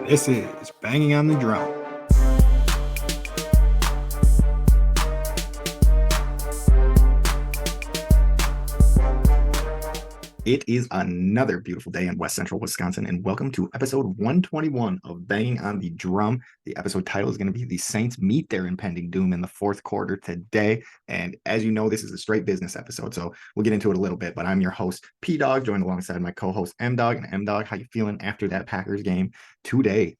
This is Banging on the Drum. It is another beautiful day in West Central Wisconsin, and welcome to episode 121 of Banging on the Drum. The episode title is going to be The Saints Meet Their Impending Doom in the fourth quarter today. And as you know, this is a straight business episode, so we'll get into it a little bit. But I'm your host, P-Dawg, joined alongside my co-host, M-Dawg. And M-Dawg, how you feeling after that Packers game today?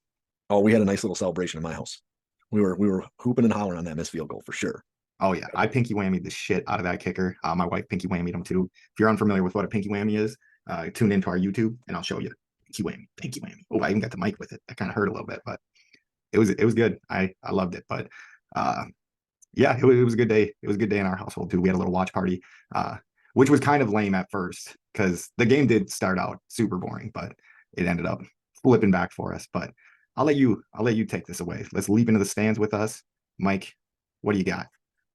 Oh, we had a nice little celebration in my house. We were hooping and hollering on that missed field goal for sure. Oh, yeah. I pinky whammied the shit out of that kicker. My wife pinky whammied him too. If you're unfamiliar with what a pinky whammy is, tune into our YouTube and I'll show you. Pinky whammy, pinky whammy. Oh, I even got the mic with it. That kind of hurt a little bit, but it was good. I loved it. But yeah, it was a good day. It was a good day in our household too. We had a little watch party, which was kind of lame at first because the game did start out super boring, but it ended up flipping back for us. But I'll let you take this away. Let's leap into the stands with us. Mike, what do you got?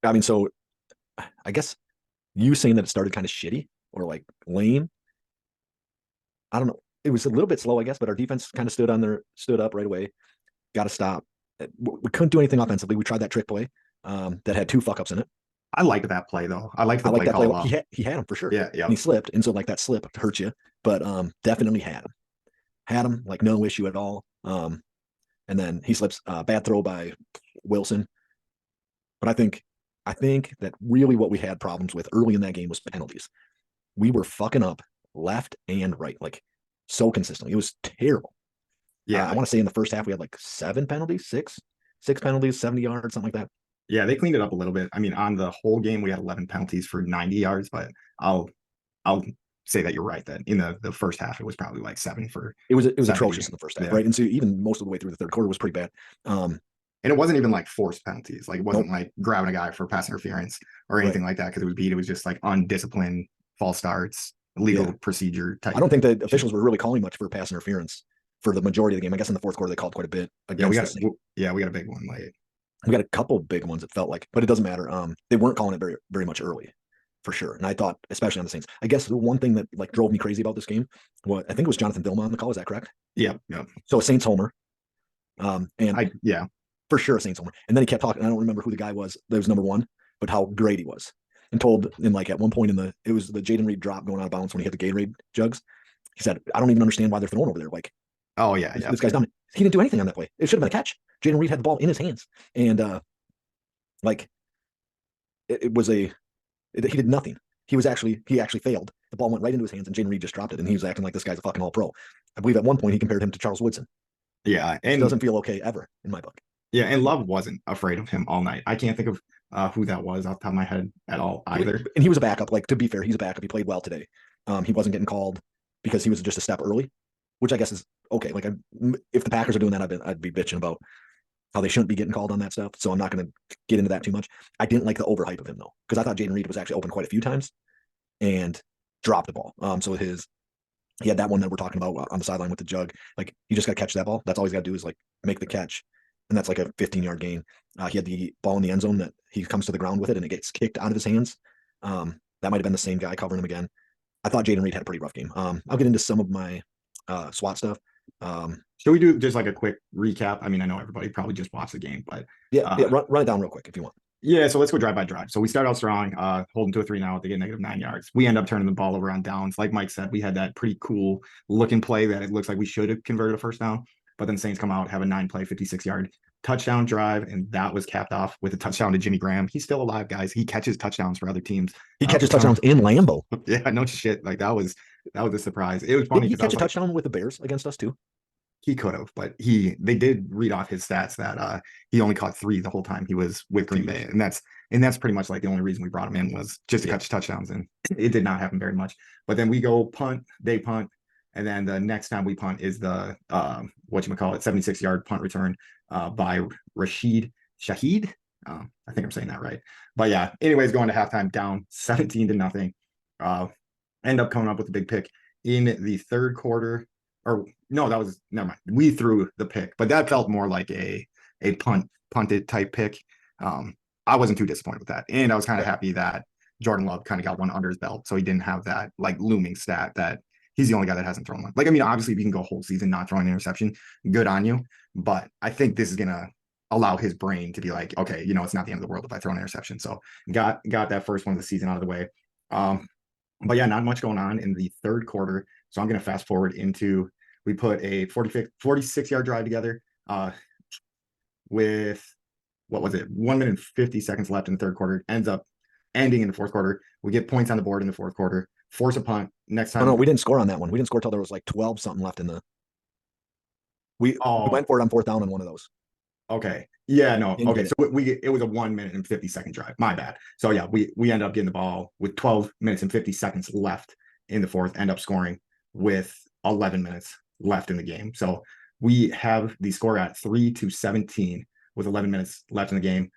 I mean, so I guess you saying that it started kind of shitty or like lame. I don't know. It was a little bit slow, I guess, but our defense kind of stood up right away. Got to stop. We couldn't do anything offensively. We tried that trick play that had two fuck ups in it. I liked that play though. I liked the like play that call. Play. He had him for sure. Yeah. And he slipped, and so like that slip hurt you, but definitely had him like no issue at all. And then he slips. Bad throw by Wilson. But I think that really what we had problems with early in that game was penalties. We were fucking up left and right, like so consistently. It was terrible. Yeah. I want to say in the first half we had like six penalties, 70 yards, something like that. Yeah, they cleaned it up a little bit. I mean, on the whole game, we had 11 penalties for 90 yards, but I'll say that you're right that in the first half, it was probably like 7 for. It was atrocious in the first half, right? And so even most of the way through the third quarter was pretty bad. And it wasn't even like forced penalties. Like it wasn't like grabbing a guy for pass interference or anything like that because it was beat. It was just like undisciplined false starts, legal procedure type. I don't think the officials were really calling much for pass interference for the majority of the game. I guess in the fourth quarter they called quite a bit. Yeah, we got a big one late. We got a couple big ones, it felt like, but it doesn't matter. They weren't calling it very, very much early, for sure. And I thought, especially on the Saints, I guess the one thing that like drove me crazy about this game, I think it was Jonathan Vilma on the call. Is that correct? Yeah. So a Saints homer. Yeah. For sure, a Saints homer. And then he kept talking. I don't remember who the guy was that was number one, but how great he was. And told in like at one point it was the Jaden Reed drop going out of bounds when he hit the Gatorade jugs. He said, I don't even understand why they're throwing over there. Like, oh yeah, this guy's dumb. He didn't do anything on that play. It should have been a catch. Jaden Reed had the ball in his hands, and he did nothing. He actually failed. The ball went right into his hands, and Jaden Reed just dropped it, and he was acting like this guy's a fucking all pro. I believe at one point he compared him to Charles Woodson. Yeah, and it doesn't feel okay ever in my book. Yeah, and Love wasn't afraid of him all night. I can't think of who that was off the top of my head at all either. And he was a backup. Like, to be fair, he's a backup. He played well today. He wasn't getting called because he was just a step early, which I guess is okay. Like, if the Packers are doing that, I'd be bitching about how they shouldn't be getting called on that stuff. So I'm not going to get into that too much. I didn't like the overhype of him though, because I thought Jaden Reed was actually open quite a few times and dropped the ball. So he had that one that we're talking about on the sideline with the jug. Like, you just got to catch that ball. That's all he's got to do is like make the catch. And that's like a 15-yard gain. He had the ball in the end zone that he comes to the ground with it and it gets kicked out of his hands. That might have been the same guy covering him again. I thought Jaden Reed had a pretty rough game. I'll get into some of my SWAT stuff. Should we do just like a quick recap? I mean, I know everybody probably just watched the game, but run it down real quick if you want. Yeah, so let's go drive by drive. So we start out strong, holding to a 3-and-out. They get -9 yards. We end up turning the ball over on downs. Like Mike said, we had that pretty cool looking play that it looks like we should have converted a first down. But then Saints come out, have a 9-play, 56-yard touchdown drive, and that was capped off with a touchdown to Jimmy Graham. He's still alive, guys. He catches touchdowns for other teams. He catches touchdowns in Lambeau. Yeah, no shit. Like that was a surprise. It was funny. Did he catch a touchdown with the Bears against us too? He could have, but they did read off his stats that he only caught 3 the whole time he was with Green Bay, and that's pretty much like the only reison we brought him in was just to catch touchdowns, and it did not happen very much. But then we go punt, they punt. And then the next time we punt is the 76-yard punt return by Rashid Shaheed. I think I'm saying that right. But yeah, anyways, going to halftime down 17-0. End up coming up with a big pick in the third quarter. Or no, that was never mind. We threw the pick, but that felt more like a punted type pick. I wasn't too disappointed with that. And I was kind of happy that Jordan Love kind of got one under his belt. So he didn't have that like looming stat that he's the only guy that hasn't thrown one. Like, I mean, obviously, if you can go whole season not throwing an interception, good on you. But I think this is gonna allow his brain to be like, okay, it's not the end of the world if I throw an interception. So got that first one of the season out of the way. But yeah, not much going on in the third quarter. So I'm gonna fast forward into we put a 46-yard drive together with what was it, 1 minute and 50 seconds left in the third quarter. Ends up ending in the fourth quarter. We get points on the board in the fourth quarter. Force a punt. Next time. Oh, no, we didn't score on that one. We didn't score till there was like 12 something left in the. We went for it on fourth down on one of those. Okay. Yeah, no. Okay. So it was a 1 minute and 50-second drive. My bad. So yeah, we end up getting the ball with 12 minutes and 50 seconds left in the fourth, end up scoring with 11 minutes left in the game. So we have the score at 3-17 with 11 minutes left in the game.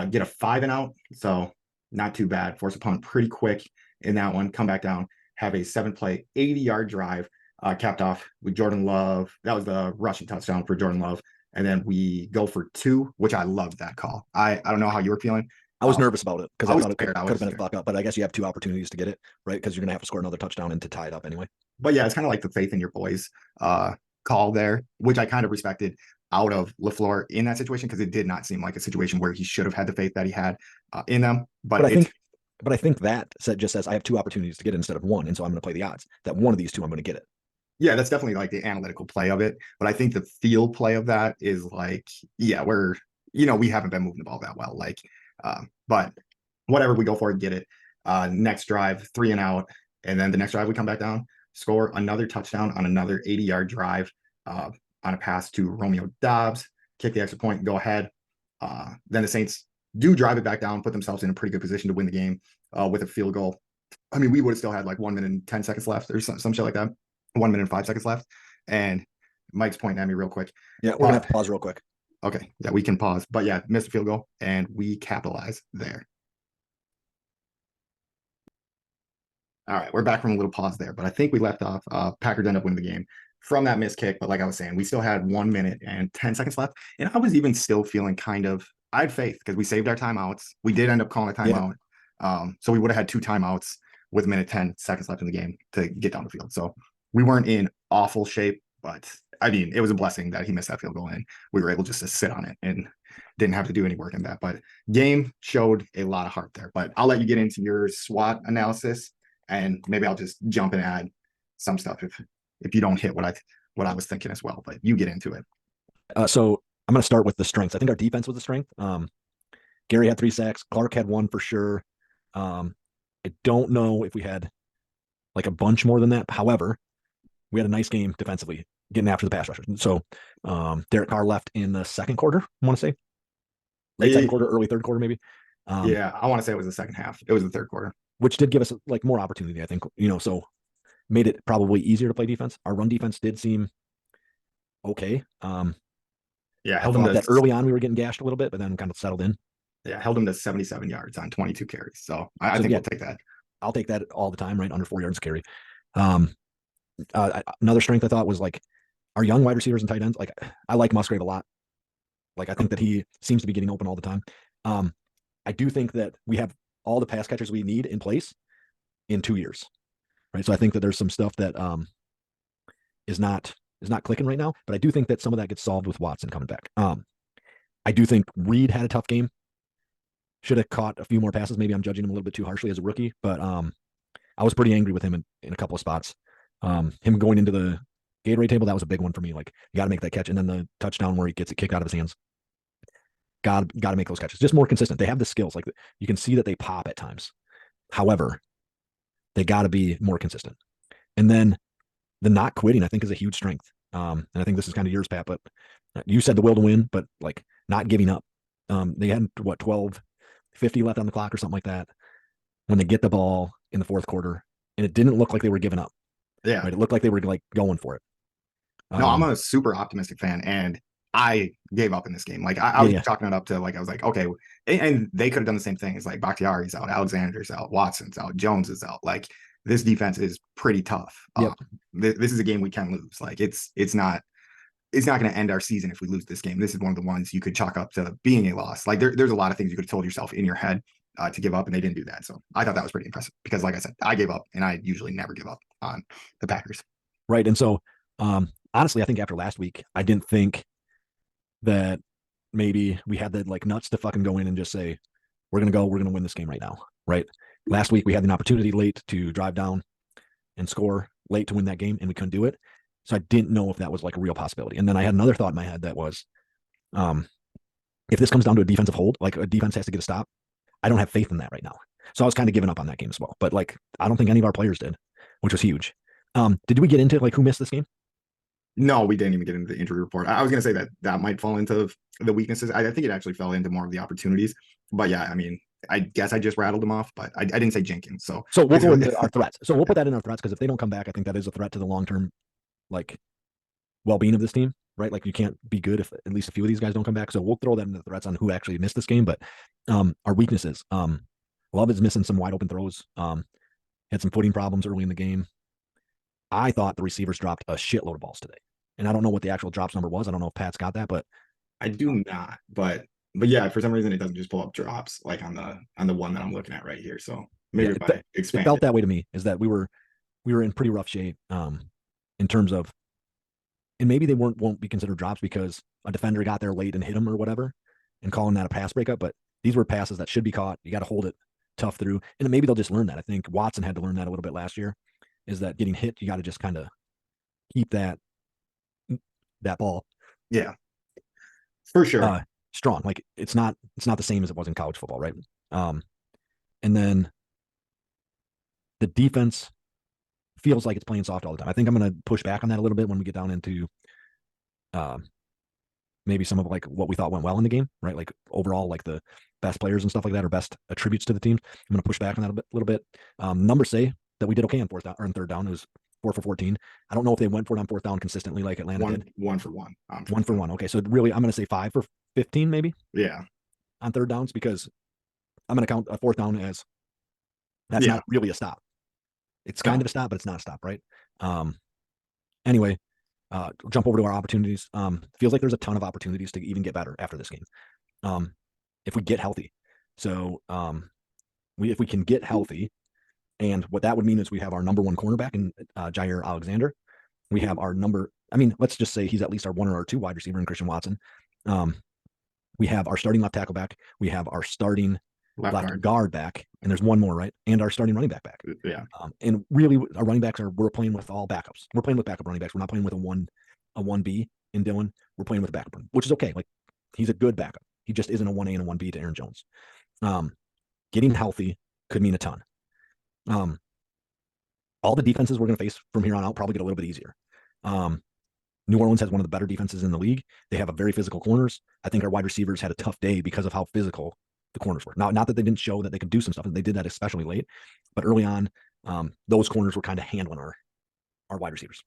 Get a 5-and-out. So not too bad. Force a punt pretty quick in that one. Come back down. Have a 7-play, 80-yard drive capped off with Jordan Love. That was the rushing touchdown for Jordan Love. And then we go for 2, which I loved that call. I don't know how you were feeling. I was nervous about it because I thought it could have been a fuck up, but I guess you have 2 opportunities to get it, right? Because you're going to have to score another touchdown and to tie it up anyway. But yeah, it's kind of like the faith in your boys call there, which I kind of respected out of LaFleur in that situation, because it did not seem like a situation where he should have had the faith that he had in them. But I think that just says I have 2 opportunities to get it instead of 1. And so I'm going to play the odds that one of these 2, I'm going to get it. Yeah, that's definitely like the analytical play of it. But I think the field play of that is like, yeah, we haven't been moving the ball that well. Like, but whatever, we go for it, get it. Next drive, 3-and-out. And then the next drive, we come back down, score another touchdown on another 80-yard drive on a pass to Romeo Doubs, kick the extra point, go ahead. Then the Saints do drive it back down, put themselves in a pretty good position to win the game with a field goal. I mean, we would have still had like 1 minute and 10 seconds left or some shit like that. 1 minute and 5 seconds left. And Mike's pointing at me real quick. Yeah, we're going to have to pause real quick. Okay. Yeah, we can pause. But yeah, missed a field goal and we capitalize there. All right, we're back from a little pause there, but I think we left off. Packers end up winning the game from that missed kick. But like I was saying, we still had 1 minute and 10 seconds left. And I was even still feeling I had faith because we saved our timeouts. We did end up calling a timeout. Yeah. So we would have had 2 timeouts with 1 minute, 10 seconds left in the game to get down the field. So we weren't in awful shape, but I mean, it was a blessing that he missed that field goal and we were able just to sit on it and didn't have to do any work in that. But game showed a lot of heart there. But I'll let you get into your SWOT analysis. And maybe I'll just jump and add some stuff if you don't hit what I was thinking as well. But you get into it. So I'm going to start with the strengths. I think our defense was the strength. Gary had 3 sacks. Clark had 1 for sure. I don't know if we had like a bunch more than that. However, we had a nice game defensively, getting after the pass rushers. So Derek Carr left in the second quarter. I want to say late second quarter, early third quarter, maybe. Yeah, I want to say it was the second half. It was the third quarter, which did give us like more opportunity, I think, so made it probably easier to play defense. Our run defense did seem okay. Yeah, held them that early on we were getting gashed a little bit, but then kind of settled in. Yeah, held them to 77 yards on 22 carries. So I think we'll take that. I'll take that all the time, right? Under 4 yards carry. Another strength I thought was like our young wide receivers and tight ends. Like I like Musgrave a lot. Like I think that he seems to be getting open all the time. I do think that we have all the pass catchers we need in place in 2 years, right? So I think that there's some stuff that is not clicking right now, but I do think that some of that gets solved with Watson coming back. I do think Reed had a tough game. Should have caught a few more passes. Maybe I'm judging him a little bit too harshly as a rookie, but I was pretty angry with him in a couple of spots. Him going into the Gatorade table, that was a big one for me. Like you got to make that catch, and then the touchdown where he gets it kicked out of his hands. Got to make those catches. Just more consistent. They have the skills. Like you can see that they pop at times. However, they got to be more consistent. And then the not quitting, I think, is a huge strength. And I think this is kind of yours, Pat, but you said the will to win, but like not giving up. They had 12:50 left on the clock or something like that when they get the ball in the fourth quarter, and it didn't look like they were giving up. Yeah. Right? It looked like they were like going for it. No, I'm a super optimistic fan, and I gave up in this game. Like I was chalking it up to like I was like, okay, and they could have done the same thing. It's like Bakhtiari's out, Alexander's out, Watson's out, Jones is out. Like this defense is pretty tough. Yep. This is a game we can lose. Like it's not going to end our season if we lose this game. This is one of the ones you could chalk up to being a loss. Like there's a lot of things you could have told yourself in your head to give up, and they didn't do that. So I thought that was pretty impressive because, like I said, I gave up, and I usually never give up on the Packers. Right. And so, honestly, I think after last week, I didn't think that maybe we had the like nuts to fucking go in and just say, we're going to win this game right now. Right. Last week, we had an opportunity late to drive down and score late to win that game, and we couldn't do it. So I didn't know if that was like a real possibility. And then I had another thought in my head that was, if this comes down to a defensive hold, like a defense has to get a stop, I don't have faith in that right now. So I was kind of giving up on that game as well. But like, I don't think any of our players did, which was huge. Did we get into like who missed this game? No, we didn't even get into the injury report. I was going to say that that might fall into the weaknesses. I think it actually fell into more of the opportunities. But yeah, I mean, I guess I just rattled them off, but I didn't say Jenkins. So we'll go into our threats. So we'll put that in our threats because if they don't come back, I think that is a threat to the long term, like, well-being of this team. Right, like you can't be good if at least a few of these guys don't come back. So we'll throw that into the threats on who actually missed this game. But our weaknesses, Love is missing some wide open throws. Had some footing problems early in the game. I thought the receivers dropped a shitload of balls today, and I don't know what the actual drops number was. I don't know if Pat's got that, but I do not. But yeah, for some reason it doesn't just pull up drops like on the one that I'm looking at right here. So maybe yeah, if I it expand felt that way to me. Is that we were in pretty rough shape in terms of, and maybe they won't be considered drops because a defender got there late and hit them or whatever, and calling that a pass breakup. But these were passes that should be caught. You got to hold it tough through, and maybe they'll just learn that. I think Watson had to learn that a little bit last year. Is that getting hit? You got to just kind of keep that ball, yeah, for sure. Strong. Like it's not the same as it was in college football, right? And then the defense feels like it's playing soft all the time. I think I'm going to push back on that a little bit when we get down into maybe some of like what we thought went well in the game, right? Like overall, like the best players and stuff like that, or best attributes to the team. I'm going to push back on that a little bit. Numbers say that we did okay on fourth down or on third down. It was 4 for 14. I don't know if they went for it on fourth down consistently like Atlanta did. 1 for 1. 1 for 1. Okay, so really, I'm going to say 5 for 15 maybe. Yeah, on third downs because I'm going to count a fourth down as that's not really a stop. It's kind of a stop, but it's not a stop, right? Anyway, jump over to our opportunities. Feels like there's a ton of opportunities to even get better after this game. If we get healthy. So if we can get healthy, and what that would mean is we have our number one cornerback in Jair Alexander. We have our let's just say he's at least our 1 or our 2 wide receiver in Christian Watson. We have our starting left tackle back. We have our starting left guard back, and there's one more, right? And our starting running back. Yeah. And really, our running backs we're playing with all backups. We're playing with backup running backs. We're not playing with a 1B in Dylan. We're playing with a backup, which is okay. Like he's a good backup. He just isn't a 1A and a 1B to Aaron Jones. Getting healthy could mean a ton. All the defenses we're going to face from here on out probably get a little bit easier. New Orleans has one of the better defenses in the league. They have a very physical corners. I think our wide receivers had a tough day because of how physical the corners were. Now, not that they didn't show that they could do some stuff, and they did that especially late, but early on, those corners were kind of handling our wide receivers.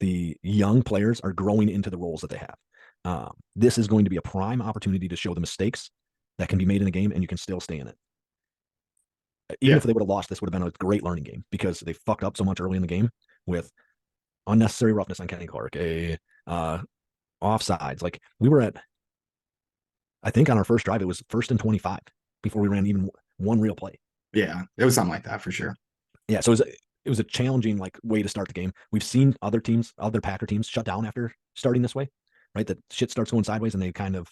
The young players are growing into the roles that they have. This is going to be a prime opportunity to show the mistakes that can be made in a game, and you can still stay in it. Even if they would have lost, this would have been a great learning game because they fucked up so much early in the game with unnecessary roughness on Kenny Clark, offsides. Like we were at, I think on our first drive, it was 1st and 25 before we ran even one real play. Yeah, it was something like that for sure. Yeah, so it was a challenging like way to start the game. We've seen other Packer teams shut down after starting this way, right? That shit starts going sideways and they kind of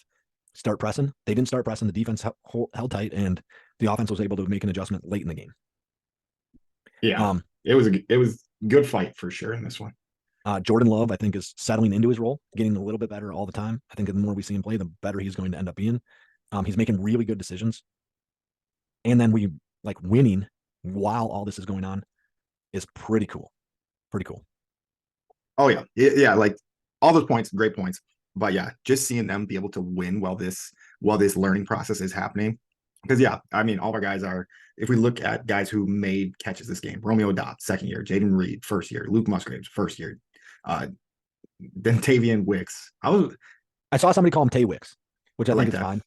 start pressing. They didn't start pressing. The defense held tight, and the offense was able to make an adjustment late in the game. Yeah, it was a good fight for sure in this one. Jordan Love, I think, is settling into his role, getting a little bit better all the time. I think the more we see him play, the better he's going to end up being. He's making really good decisions. And then we like winning while all this is going on is pretty cool. Pretty cool. Oh yeah. Yeah. Like all those points, great points. But yeah, just seeing them be able to win while this learning process is happening. Because yeah, I mean, all of our guys are, if we look at guys who made catches this game, Romeo Dobbs, 2nd year, Jaden Reed, 1st year, Luke Musgraves, 1st year, Dontavian Wicks. I saw somebody call him Tay Wicks, which I think is fine.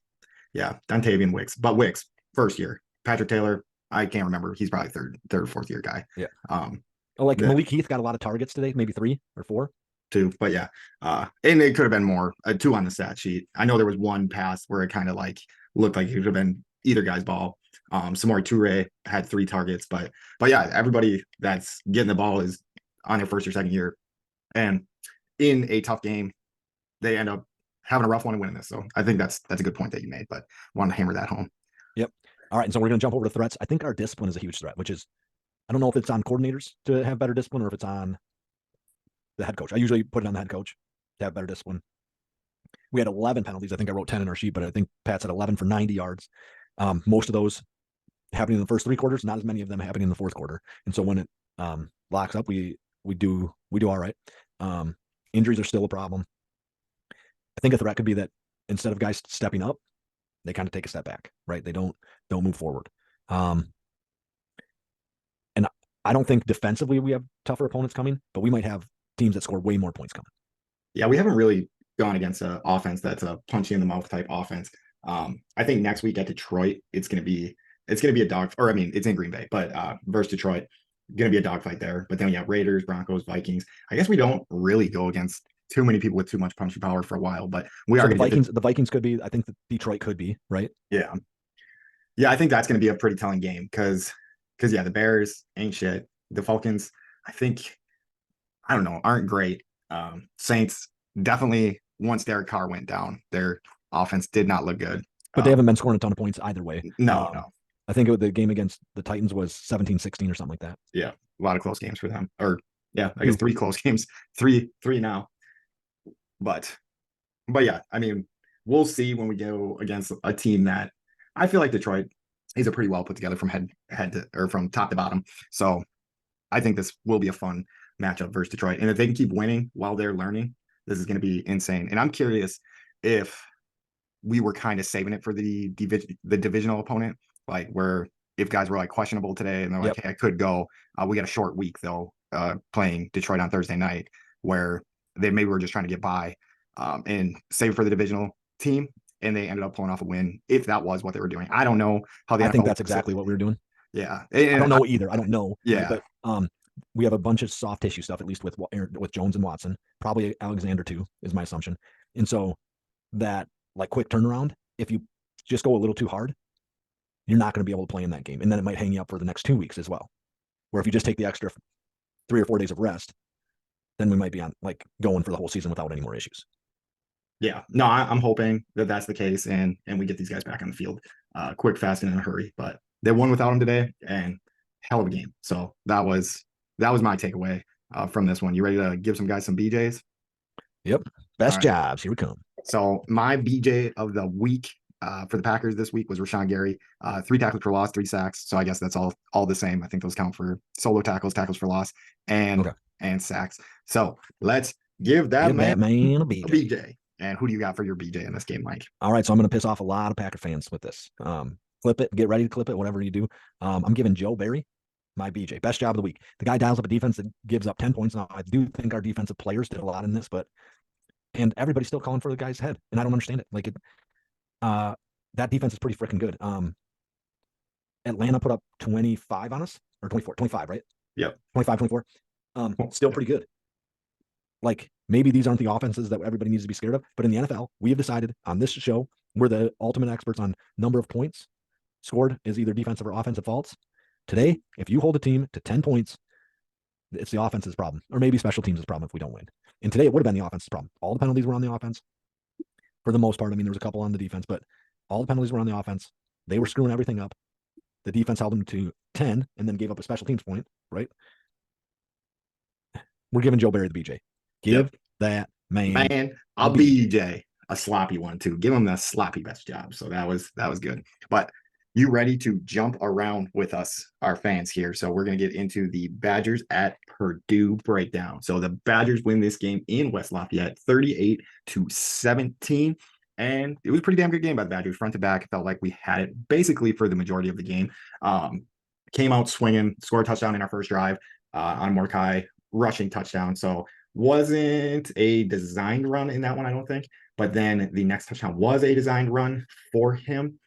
Yeah, Dontavian Wicks, but Wicks, 1st year. Patrick Taylor, I can't remember. He's probably third or 4th year guy. Yeah. Malik Heath got a lot of targets today, maybe 3 or 4. 2, but yeah. And it could have been more, 2 on the stat sheet. I know there was one pass where it kind of like looked like it could have been either guy's ball. Samori Toure had 3 targets, but yeah, everybody that's getting the ball is on their first or second year, and in a tough game, they end up having a rough one and winning this. So I think that's a good point that you made, but wanted to hammer that home. Yep. All right. And so we're going to jump over to threats. I think our discipline is a huge threat, which is, I don't know if it's on coordinators to have better discipline or if it's on the head coach. I usually put it on the head coach to have better discipline. We had 11 penalties. I think I wrote 10 in our sheet, but I think Pat's at 11 for 90 yards. Most of those happening in the first 3 quarters, not as many of them happening in the fourth quarter. And so when it locks up, we do all right. Injuries are still a problem. I think a threat could be that instead of guys stepping up, they kind of take a step back, right? They don't move forward. And I don't think defensively we have tougher opponents coming, but we might have teams that score way more points coming. Yeah, we haven't really gone against an offense that's a punch you in the mouth type offense. I think next week at Detroit, it's gonna be a dog, or I mean, it's in Green Bay, but versus Detroit, gonna be a dogfight there. But then we have Raiders, Broncos, Vikings. I guess we don't really go against too many people with too much punching power for a while, but we So are the gonna Vikings. The Vikings could be. I think the Detroit could be right. yeah. Yeah, I think that's gonna be a pretty telling game because yeah, the Bears ain't shit. The Falcons, I think, I don't know, aren't great. Saints definitely, once Derek Carr went down, their offense did not look good. But they haven't been scoring a ton of points either way. No. I think the game against the Titans was 17-16 or something like that. Yeah, a lot of close games for them. Or yeah, I guess 3 close games, three now. But yeah, I mean, we'll see when we go against a team that I feel like Detroit is a pretty well put together from head to, or from top to bottom. So I think this will be a fun matchup versus Detroit. And if they can keep winning while they're learning, this is going to be insane. And I'm curious if we were kind of saving it for the divisional opponent, like where if guys were like questionable today and they're like, hey, I could go. We got a short week though, playing Detroit on Thursday night, where they maybe were just trying to get by and save for the divisional team. And they ended up pulling off a win. If that was what they were doing, I don't know how the I NFL think that's exactly what we were doing. Yeah, and I don't know either. I don't know. Yeah, but we have a bunch of soft tissue stuff, at least with Jones and Watson. Probably Alexander too, is my assumption. And so that like quick turnaround, if you just go a little too hard, you're not going to be able to play in that game, and then it might hang you up for the next 2 weeks as well. Where if you just take the extra 3 or 4 days of rest, then we might be on like going for the whole season without any more issues. Yeah, no, I'm hoping that that's the case, and we get these guys back on the field quick, fast, and in a hurry. But they won without him today, and hell of a game. So that was my takeaway from this one. You ready to give some guys some BJs? Yep, best jobs. Here we come. So my BJ of the week for the Packers this week was Rashawn Gary. 3 tackles for loss, 3 sacks. So I guess that's all the same. I think those count for solo tackles, tackles for loss, and sacks. So let's give that man a BJ. And who do you got for your BJ in this game, Mike? All right, so I'm going to piss off a lot of Packer fans with this. Clip it, get ready to clip it, whatever you do. I'm giving Joe Barry my BJ, best job of the week. The guy dials up a defense that gives up 10 points. Now, I do think our defensive players did a lot in this, and everybody's still calling for the guy's head, and I don't understand it. Like that defense is pretty freaking good. Atlanta put up 25 on us, or 24, 25, right? Yep. 25, 24. Still pretty good. Like, maybe these aren't the offenses that everybody needs to be scared of, but in the NFL, we have decided on this show, we're the ultimate experts on number of points scored is either defensive or offensive faults. Today, if you hold a team to 10 points, it's the offense's problem, or maybe special teams' problem if we don't win. And today, it would have been the offense's problem. All the penalties were on the offense for the most part. I mean, there was a couple on the defense, but all the penalties were on the offense. They were screwing everything up. The defense held them to 10 and then gave up a special teams point, right? We're giving Joe Barry the BJ. Give that man a BJ, a sloppy one too. Give him the sloppy best job. So that was good. But you ready to jump around with us, our fans here? So we're going to get into the Badgers at Purdue breakdown. So the Badgers win this game in West Lafayette, 38-17. And it was a pretty damn good game by the Badgers, front to back. It felt like we had it basically for the majority of the game. Came out swinging, scored a touchdown in our first drive on Mordecai, rushing touchdown. So wasn't a designed run in that one, I don't think. But then the next touchdown was a designed run for him.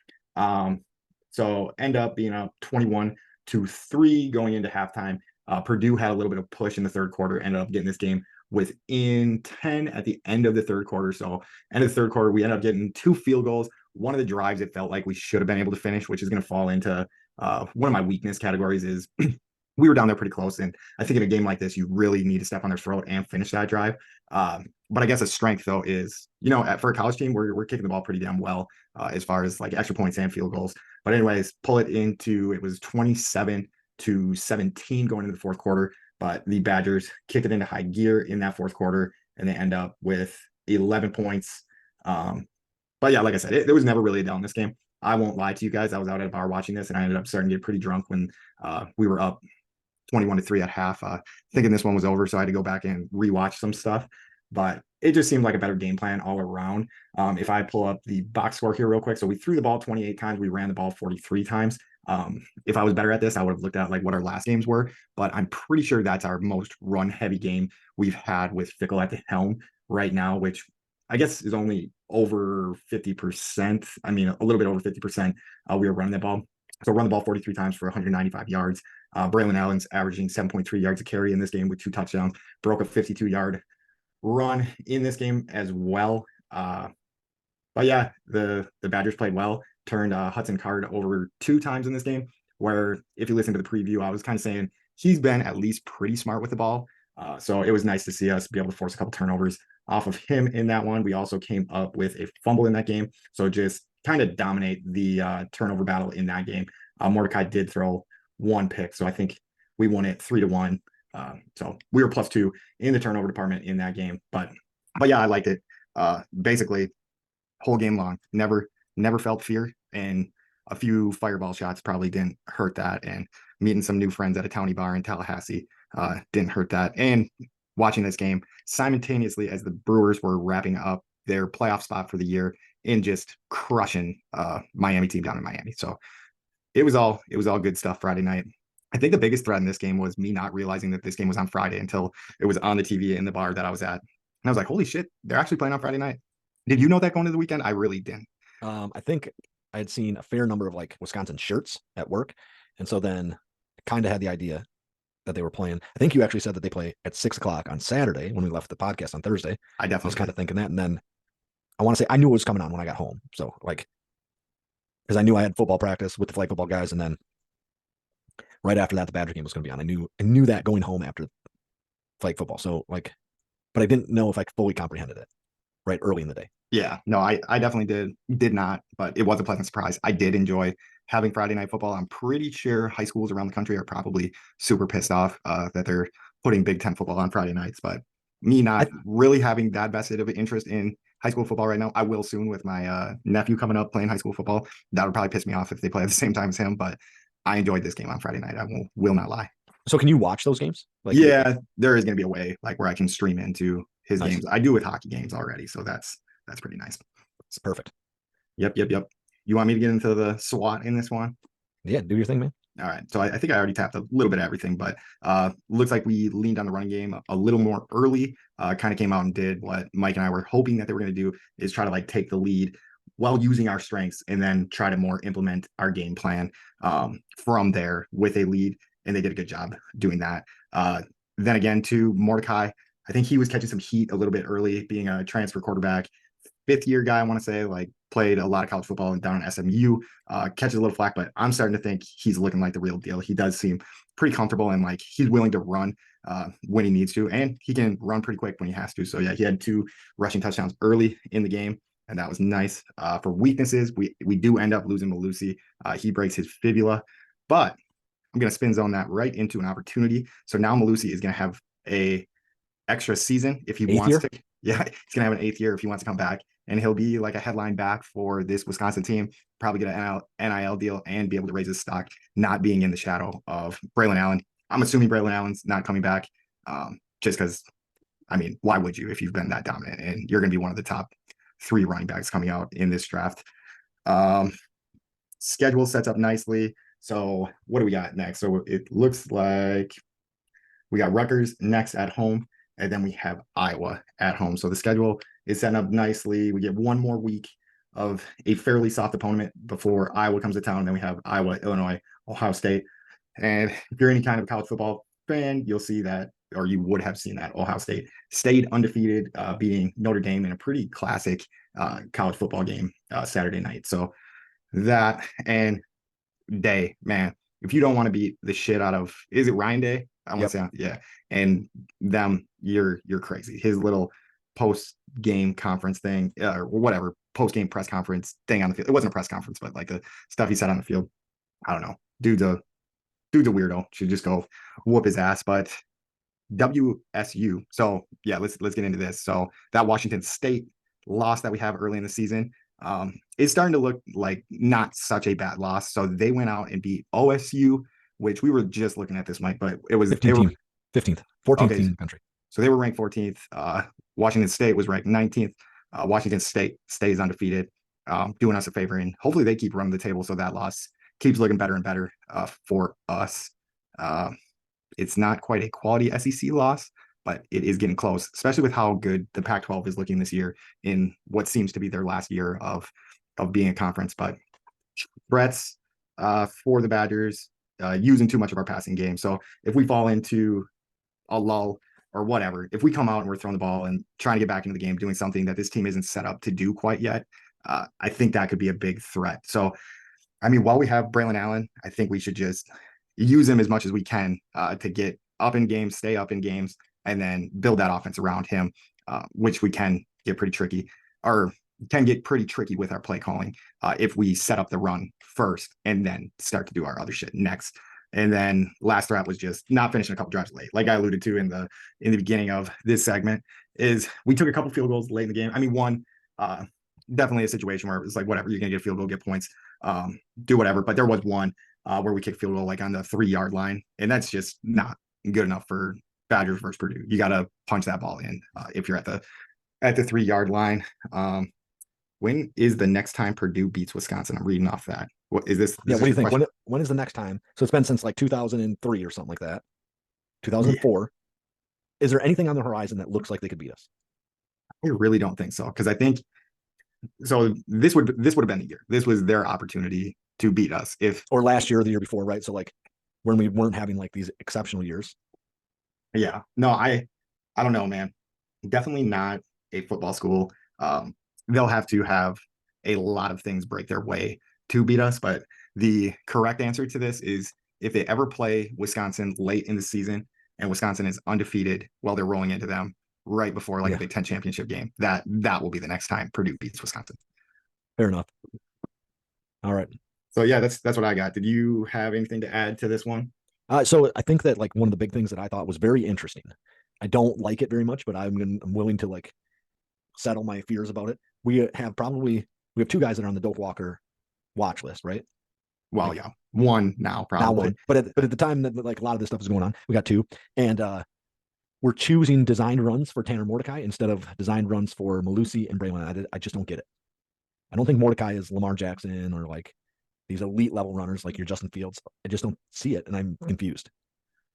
So end up being up 21-3 going into halftime. Purdue had a little bit of push in the third quarter, ended up getting this game within 10 at the end of the third quarter. So end of the third quarter, we ended up getting 2 field goals, one of the drives it felt like we should have been able to finish, which is going to fall into one of my weakness categories is we were down there pretty close. And I think in a game like this, you really need to step on their throat and finish that drive. But I guess a strength though is, for a college team, we're kicking the ball pretty damn well as far as like extra points and field goals. But anyways, it was 27-17 going into the fourth quarter. But the Badgers kick it into high gear in that fourth quarter, and they end up with 11 points. But yeah, like I said, there was never really a down in this game. I won't lie to you guys. I was out at a bar watching this, and I ended up starting to get pretty drunk when we were up 21-3 at half, thinking this one was over. So I had to go back and rewatch some stuff. But it just seemed like a better game plan all around. If I pull up the box score here real quick, so we threw the ball 28 times, we ran the ball 43 times. If I was better at this, I would have looked at like what our last games were, but I'm pretty sure that's our most run heavy game we've had with Fickle at the helm right now, which I guess is only over 50%. I mean, a little bit over 50%. We were running that ball. So run the ball 43 times for 195 yards. Braylon Allen's averaging 7.3 yards a carry in this game with 2 touchdowns, broke a 52-yard run in this game as well. But yeah, the Badgers played well, turned Hudson Card over 2 times in this game, where if you listen to the preview, I was kind of saying he's been at least pretty smart with the ball. So it was nice to see us be able to force a couple turnovers off of him in that one. We also came up with a fumble in that game. So just kind of dominate the turnover battle in that game. Mordecai did throw 1 pick. So I think we won it 3-1. So we were +2 in the turnover department in that game. But yeah, I liked it. Basically, whole game long, never felt fear, and a few fireball shots probably didn't hurt that. And meeting some new friends at a towny bar in Tallahassee didn't hurt that. And watching this game simultaneously as the Brewers were wrapping up their playoff spot for the year and just crushing Miami team down in Miami. So it was all good stuff Friday night. I think the biggest threat in this game was me not realizing that this game was on Friday until it was on the TV in the bar that I was at. And I was like, holy shit, they're actually playing on Friday night. Did you know that going into the weekend? I really didn't. I think I had seen a fair number of like Wisconsin shirts at work. And so then I kind of had the idea that they were playing. I think you actually said that they play at 6:00 on Saturday when we left the podcast on Thursday. I I was definitely kind of thinking that. And then I want to say I knew it was coming on when I got home. So like, because I knew I had football practice with the flag football guys. And then right after that, the Badger game was going to be on. I knew that going home after flag football. So like, but I didn't know if I fully comprehended it right early in the day. Yeah, no, I definitely did not, but it was a pleasant surprise. I did enjoy having Friday night football. I'm pretty sure high schools around the country are probably super pissed off that they're putting Big Ten football on Friday nights, but me not really having that vested of an interest in high school football right now. I will soon with my nephew coming up playing high school football. That would probably piss me off if they play at the same time as him, but I enjoyed this game on Friday night. I will not lie. So can you watch those games? Like, yeah, there is going to be a way like where I can stream into his Nice. games. I do with hockey games already, so that's pretty nice. It's perfect. Yep. You want me to get into the SWAT in this one? Yeah, do your thing, man. All right. So I think I already tapped a little bit of everything, but looks like we leaned on the running game a little more early. Kind of came out and did what Mike and I were hoping that they were going to do, is try to like take the lead while using our strengths and then try to more implement our game plan from there with a lead. And they did a good job doing that. Then again, to Mordecai, I think he was catching some heat a little bit early, being a transfer quarterback. 5th-year guy, I want to say, like played a lot of college football and down at SMU, catches a little flack, but I'm starting to think he's looking like the real deal. He does seem pretty comfortable and like he's willing to run when he needs to, and he can run pretty quick when he has to. So yeah, he had 2 rushing touchdowns early in the game, and that was nice. For weaknesses, we do end up losing Malusi. He breaks his fibula, but I'm going to spin zone that right into an opportunity. So now Malusi is going to have a extra season if he wants to. Yeah, he's going to have an 8th year if he wants to come back. And he'll be like a headline back for this Wisconsin team, probably get an NIL deal and be able to raise his stock, not being in the shadow of Braylon Allen. I'm assuming Braylon Allen's not coming back just because, I mean, why would you if you've been that dominant and you're going to be one of the top 3 running backs coming out in this draft? Schedule sets up nicely. So what do we got next? So it looks like we got Rutgers next at home, and then we have Iowa at home. So the schedule is setting up nicely. We get one more week of a fairly soft opponent before Iowa comes to town. And then we have Iowa, Illinois, Ohio State. And if you're any kind of college football fan, you'll see that or you would have seen that. Ohio State stayed undefeated, beating Notre Dame in a pretty classic college football game Saturday night. So that and Day, man, if you don't want to beat the shit out of, is it Ryan Day? I want to say, yeah, and them, you're crazy. His little post game conference thing, or whatever, post game press conference thing on the field. It wasn't a press conference, but like the stuff he said on the field. I don't know. Dude's a weirdo. Should just go whoop his ass. But WSU. So yeah, let's get into this. So that Washington State loss that we have early in the season is starting to look like not such a bad loss. So they went out and beat OSU, which we were just looking at this, Mike, but it was 15th, 14th okay, team in the country. So they were ranked 14th. Washington State was ranked 19th. Washington State stays undefeated, doing us a favor, and hopefully they keep running the table so that loss keeps looking better and better for us. It's not quite a quality SEC loss, but it is getting close, especially with how good the Pac-12 is looking this year in what seems to be their last year of being a conference. But threats for the Badgers, using too much of our passing game. So if we fall into a lull or whatever, if we come out and we're throwing the ball and trying to get back into the game, doing something that this team isn't set up to do quite yet, I think that could be a big threat. So, I mean, while we have Braylon Allen, I think we should just use him as much as we can to get up in games, stay up in games, and then build that offense around him, which we can get pretty tricky, or can get pretty tricky with our play calling if we set up the run first and then start to do our other shit next. And then last threat was just not finishing a couple drives late. Like I alluded to in the beginning of this segment, is we took a couple field goals late in the game. I mean, one, definitely a situation where it was like, whatever, you're gonna get a field goal, get points, do whatever. But there was one where we kicked field goal like on the 3-yard line, and that's just not good enough for Badgers versus Purdue. You got to punch that ball in if you're at the 3-yard line. When is the next time Purdue beats Wisconsin? I'm reading off that. What is this? Yeah, what do you think? When is the next time? So it's been since like 2003 or something like that. 2004. Yeah. Is there anything on the horizon that looks like they could beat us? I really don't think so, because I think so. This would have been the year. This was their opportunity to beat us. Or last year or the year before, right? So like when we weren't having like these exceptional years. Yeah. No, I don't know, man. Definitely not a football school. They'll have to have a lot of things break their way to beat us. But the correct answer to this is if they ever play Wisconsin late in the season and Wisconsin is undefeated while they're rolling into them right before like a Big Ten championship game, that will be the next time Purdue beats Wisconsin. Fair enough. All right. So yeah, that's what I got. Did you have anything to add to this one? So I think that like one of the big things that I thought was very interesting. I don't like it very much, but I'm willing to like settle my fears about it. We have 2 guys that are on the Doak Walker watch list, right? Well, yeah, one now probably. Now one, but at the time that like a lot of this stuff is going on, we got 2, and we're choosing designed runs for Tanner Mordecai instead of designed runs for Malusi and Braylon. I just don't get it. I don't think Mordecai is Lamar Jackson or like these elite level runners like your Justin Fields. I just don't see it, and I'm confused.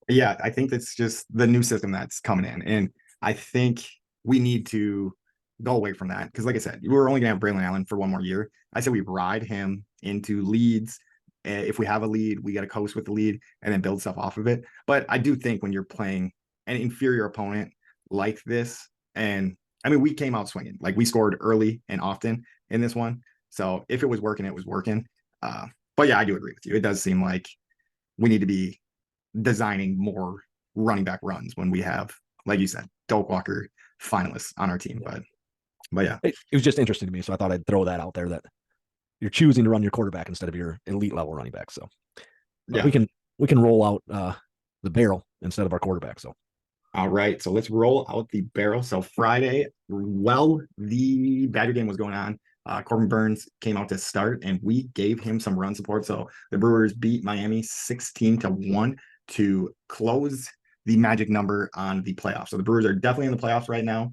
Yeah, I think that's just the new system that's coming in, and I think we need to go away from that because, like I said, we're only gonna have Braylon Allen for one more year. I said we ride him into leads. If we have a lead, we got to coast with the lead and then build stuff off of it. But I do think when you're playing an inferior opponent like this, and I mean, we came out swinging, like we scored early and often in this one. So if it was working, it was working. But yeah, I do agree with you. It does seem like we need to be designing more running back runs when we have, like you said, Doak Walker finalists on our team. But yeah, it was just interesting to me. So I thought I'd throw that out there that you're choosing to run your quarterback instead of your elite level running back. So yeah, we can roll out the barrel instead of our quarterback. So all right, so let's roll out the barrel. So Friday, while the Badger game was going on, Corbin Burns came out to start, and we gave him some run support. So the Brewers beat Miami 16-1 to close the magic number on the playoffs. So the Brewers are definitely in the playoffs right now.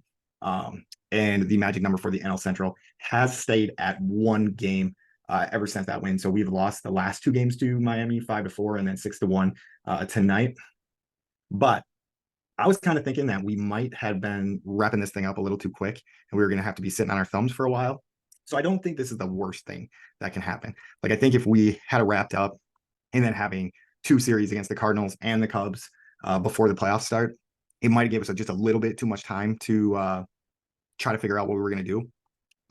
And the magic number for the NL Central has stayed at 1 game ever since that win. So we've lost the last 2 games to Miami, 5-4, and then 6-1 tonight. But I was kind of thinking that we might have been wrapping this thing up a little too quick, and we were going to have to be sitting on our thumbs for a while. So I don't think this is the worst thing that can happen. Like, I think if we had it wrapped up and then having 2 series against the Cardinals and the Cubs before the playoffs start, it might have given us just a little bit too much time to try to figure out what we were going to do.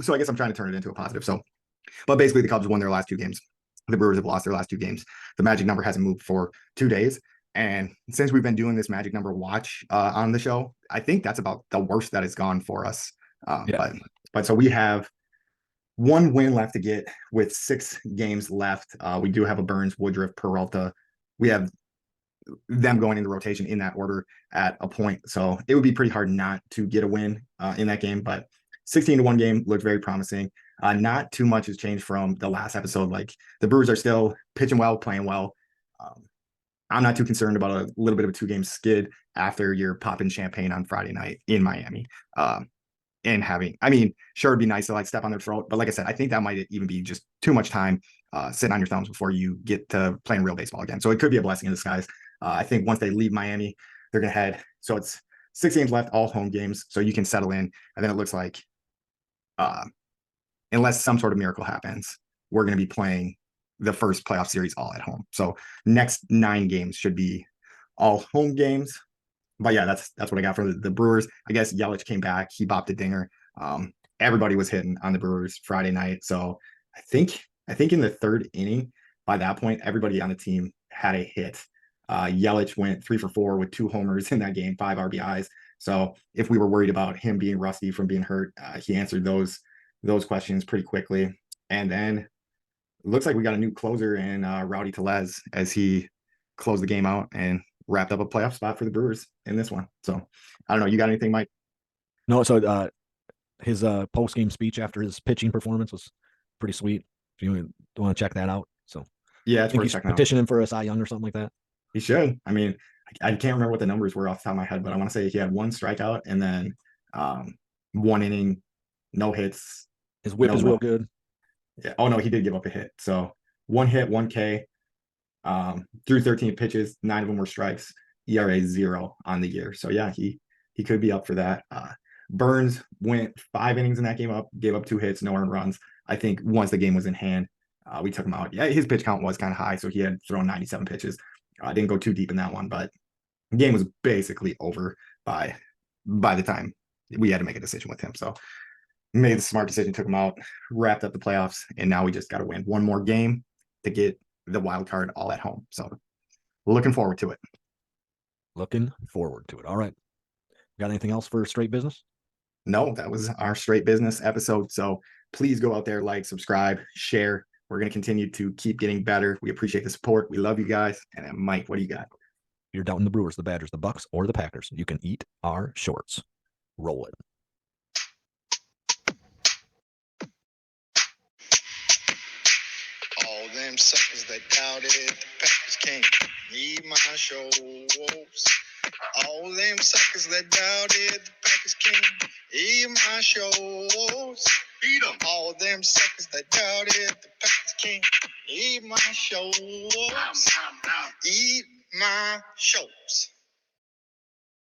So I guess I'm trying to turn it into a positive. So, but basically the Cubs won their last 2 games. The Brewers have lost their last 2 games. The magic number hasn't moved for 2 days. And since we've been doing this magic number watch on the show, I think that's about the worst that it's gone for us. But so we have 1 win left to get with 6 games left. We do have a Burns, Woodruff, Peralta. We have them going into rotation in that order at a point. So it would be pretty hard not to get a win in that game. But 16-1 game looked very promising. Not too much has changed from the last episode. Like the Brewers are still pitching well, playing well. I'm not too concerned about a little bit of a 2-game skid after you're popping champagne on Friday night in Miami. And having, I mean, sure, it'd be nice to like step on their throat, but like I said, I think that might even be just too much time sitting on your thumbs before you get to playing real baseball again. So it could be a blessing in disguise. I think once they leave Miami, they're gonna head. So it's 6 games left, all home games, so you can settle in. And then it looks like, unless some sort of miracle happens, we're gonna be playing the first playoff series all at home. So next 9 games should be all home games. But yeah, that's what I got for the Brewers. I guess Yelich came back. He bopped a dinger. Everybody was hitting on the Brewers Friday night. So I think in the 3rd inning, by that point, everybody on the team had a hit. Yelich went 3 for 4 with 2 homers in that game, 5 RBIs. So if we were worried about him being rusty from being hurt, he answered those questions pretty quickly. And then it looks like we got a new closer in Rowdy Tellez as he closed the game out and wrapped up a playoff spot for the Brewers in this one. So I don't know. You got anything, Mike? No, so his post-game speech after his pitching performance was pretty sweet. If you want to check that out. So yeah, I think he's petitioning for a Cy Young or something like that. He should. I mean, I can't remember what the numbers were off the top of my head, but I want to say he had 1 strikeout and then 1 inning, no hits. His whip is real good. Yeah. Oh no, he did give up a hit. So 1 hit, 1 K. Through 13 pitches, 9 of them were strikes. ERA 0 on the year. So yeah, he could be up for that. Burns went 5 innings in that game gave up 2 hits, no earned runs. I think once the game was in hand, we took him out. Yeah, his pitch count was kind of high, so he had thrown 97 pitches. Didn't go too deep in that one, but the game was basically over by the time we had to make a decision with him. So made the smart decision, took him out, wrapped up the playoffs, and now we just got to win 1 more game to get the wild card all at home. So looking forward to it. Looking forward to it. All right. Got anything else for straight business? No, that was our straight business episode. So please go out there, like, subscribe, share. We're going to continue to keep getting better. We appreciate the support. We love you guys. And then Mike, what do you got? If you're doubting the Brewers, the Badgers, the Bucks, or the Packers, you can eat our shorts. Roll it. All them suckers that doubted the Packers can't need my shows. All them suckers that doubted the Packers can't eat my shows. Beat them. All them suckers that doubted the Packers can't eat my shows. Eat my shows.